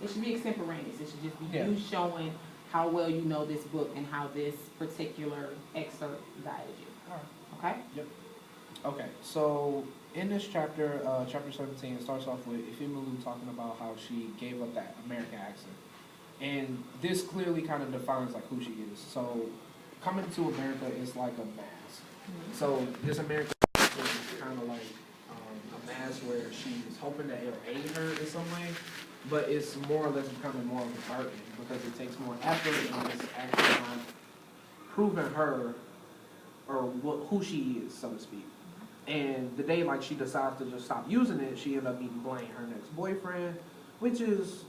It should be extemporaneous. It should just be you showing how well you know this book and how this particular excerpt guided you. All right. Okay? Yep. Okay, so in this chapter, chapter 17, it starts off with Ifeanyi talking about how she gave up that American accent. And this clearly kind of defines like who she is. So coming to America is like a mask. So this American accent is kind of like a mask where she's hoping that it'll aid her in some way, but it's more or less becoming more of a burden because it takes more effort and it's actually not proving her or who she is, so to speak. And the day like she decides to just stop using it, she ended up meeting Blaine, her next boyfriend, which is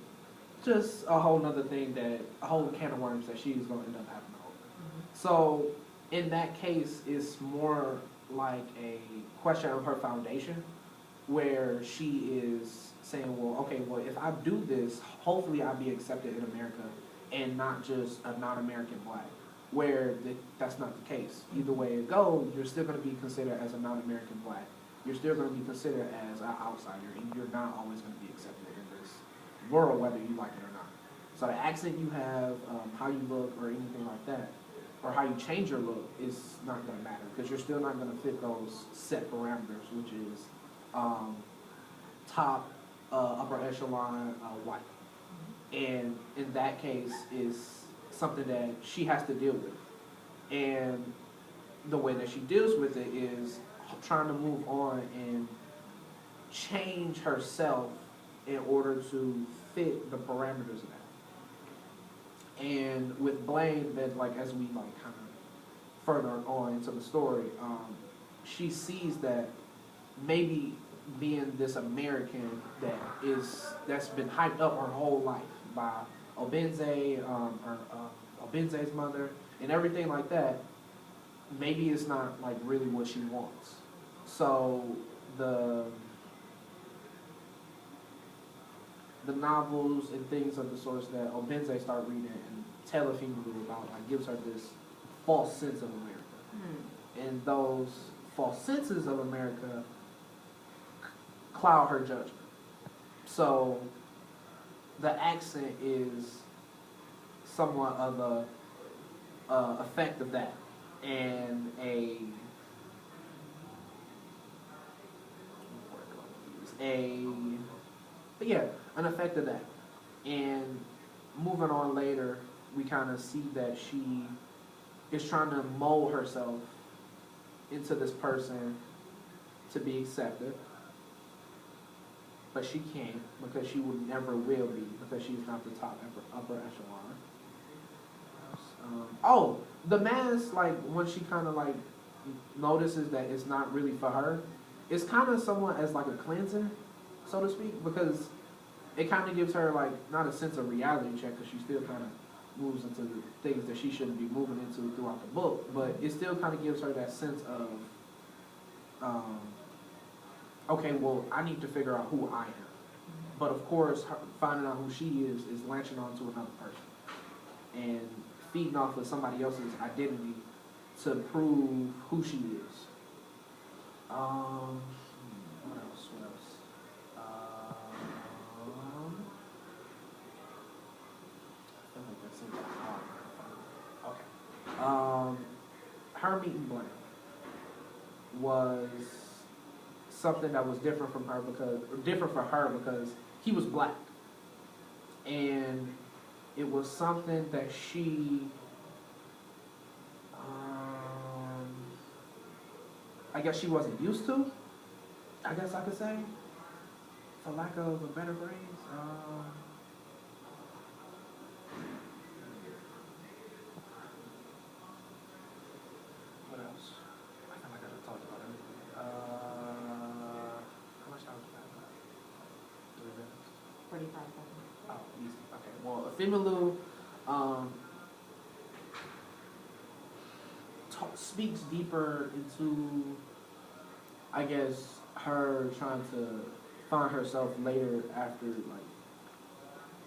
just a whole nother thing that, a whole can of worms that she's going to end up having to open. So in that case, it's more like a question of her foundation, where she is saying, well, okay, well, if I do this, hopefully I'll be accepted in America and not just a non-American black, where that's not the case. Either way it goes, you're still going to be considered as a non-American black. You're still going to be considered as an outsider, and you're not always going to be accepted in this world, whether you like it or not. So the accent you have, how you look, or anything like that, or how you change your look is not going to matter, because you're still not going to fit those set parameters, which is top, upper echelon, white. And in that case is something that she has to deal with. And the way that she deals with it is trying to move on and change herself in order to fit the parameters of that. And with Blaine, then like as we like kind of further on into the story, she sees that maybe being this American that's been hyped up her whole life by Obenze, Obenze's mother, and everything like that, maybe it's not like really what she wants. So the novels and things of the sorts that Obenze start reading and tell Ifeanyi about, like, gives her this false sense of America. And those false senses of America cloud her judgment. So the accent is somewhat of a effect of that, and an effect of that. And moving on later, we kind of see that she is trying to mold herself into this person to be accepted. But she can't, because she would never will be, because she's not the top upper echelon. The mask, like, when she kind of like notices that it's not really for her, it's kind of somewhat as like a cleanser, so to speak, because it kind of gives her like not a sense of reality check, because she still kind of moves into the things that she shouldn't be moving into throughout the book, but it still kind of gives her that sense of okay, well, I need to figure out who I am. But of course, finding out who she is latching on to another person and feeding off of somebody else's identity to prove who she is. What else? I feel like that's it. Okay. Her meeting Blaine was something that was different for her because he was black, and it was something that she, I guess she wasn't used to. I guess I could say, for lack of a better phrase. What else? I feel like I talked about everything. 45 seconds. Oh, easy. Okay. Well, Ifeanyi speaks deeper into, I guess, her trying to find herself later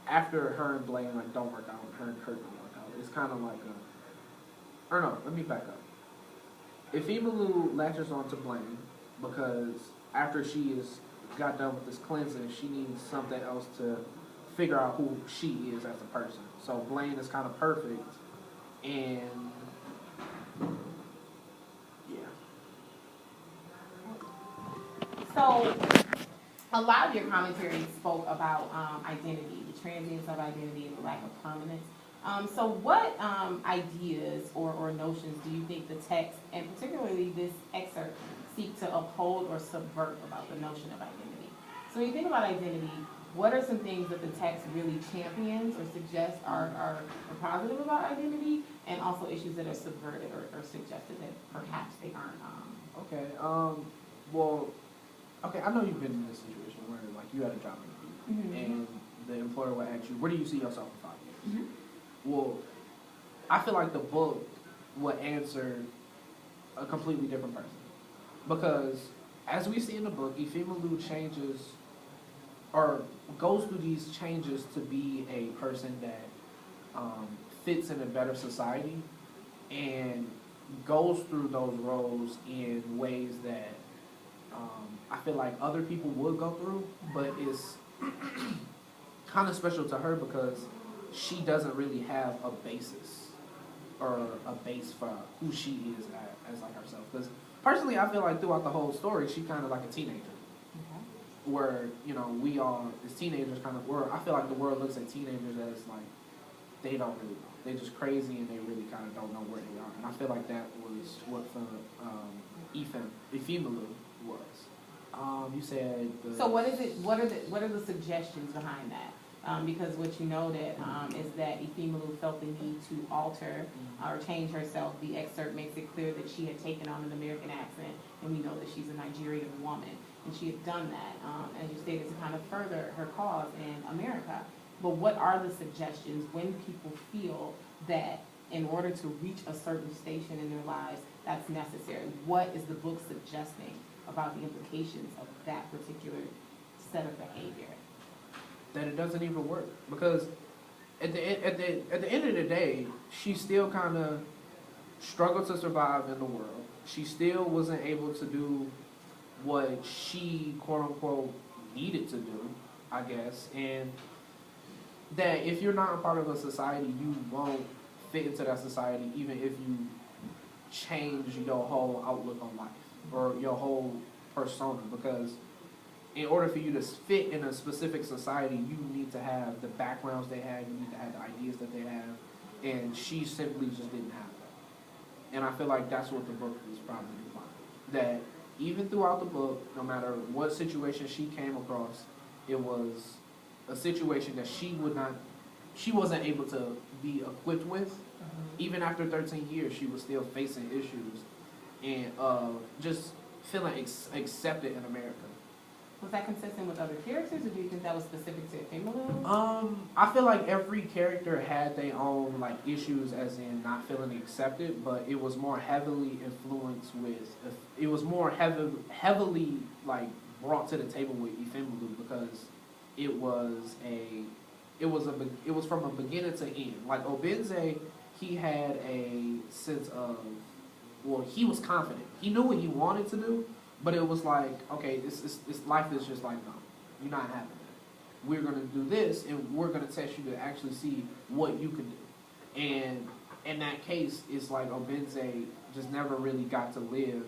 after her and Blaine like don't work out, her and Kurt don't work out. It's kind of like or no, let me back up. Ifeanyi latches on to Blaine because after she got done with this cleansing, she needs something else to figure out who she is as a person. So Blaine is kind of perfect, and yeah. So, a lot of your commentary spoke about identity, the transience of identity and the lack of permanence. So what ideas or notions do you think the text, and particularly this excerpt, seek to uphold or subvert about the notion of identity? So when you think about identity, what are some things that the text really champions or suggests are positive about identity, and also issues that are subverted or suggested that perhaps they aren't? Okay. Well, okay. I know you've been in this situation where like you had a job interview, Mm-hmm. and the employer will ask you, "Where do you see yourself in 5 years?" Mm-hmm. Well, I feel like the book would answer a completely different person, because as we see in the book, Ifeolu changes or goes through these changes to be a person that fits in a better society, and goes through those roles in ways that I feel like other people would go through, but it's kind of special to her because she doesn't really have a basis or a base for who she is as like herself. Because personally, I feel like throughout the whole story, she's kind of like a teenager. Where, you know, we all, as teenagers, kind of, I feel like the world looks at teenagers as like, they don't really know. They're just crazy and they really kind of don't know where they are. And I feel like that was what for Ifeolu was. You said So what is it? What are the suggestions behind that? Because what you know that is that Ifeolu felt the need to alter or change herself. The excerpt makes it clear that she had taken on an American accent, and we know that she's a Nigerian woman, and she had done that, as you stated, to kind of further her cause in America. But what are the suggestions when people feel that in order to reach a certain station in their lives, that's necessary? What is the book suggesting about the implications of that particular set of behavior? that it doesn't even work, because at the end of the day, she still kind of struggled to survive in the world. She still wasn't able to do what she quote unquote needed to do, I guess, and that if you're not a part of a society, you won't fit into that society, even if you change your whole outlook on life or your whole persona, because in order for you to fit in a specific society, you need to have the backgrounds they have, you need to have the ideas that they have, and she simply just didn't have that. And I feel like that's what the book is probably implying. That even throughout the book, no matter what situation she came across, it was a situation that she wasn't able to be equipped with. Even after 13 years, she was still facing issues and just feeling accepted in America. Was that consistent with other characters, or do you think that was specific to Ifeolu? I feel like every character had their own like issues, as in not feeling accepted, but it was more heavily influenced with. It was more heavily like brought to the table with Ifeolu, because it was from a beginning to end. Like Obenze, he had a sense of, well, he was confident. He knew what he wanted to do. But it was like, okay, this life is just like, no, you're not having that. We're going to do this, and we're going to test you to actually see what you can do. And in that case, it's like Obenze just never really got to live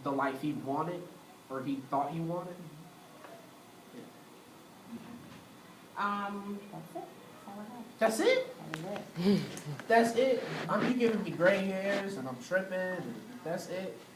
the life he wanted, or he thought he wanted. Yeah. That's it. That's it? That's it? You giving me gray hairs, and I'm tripping, and that's it?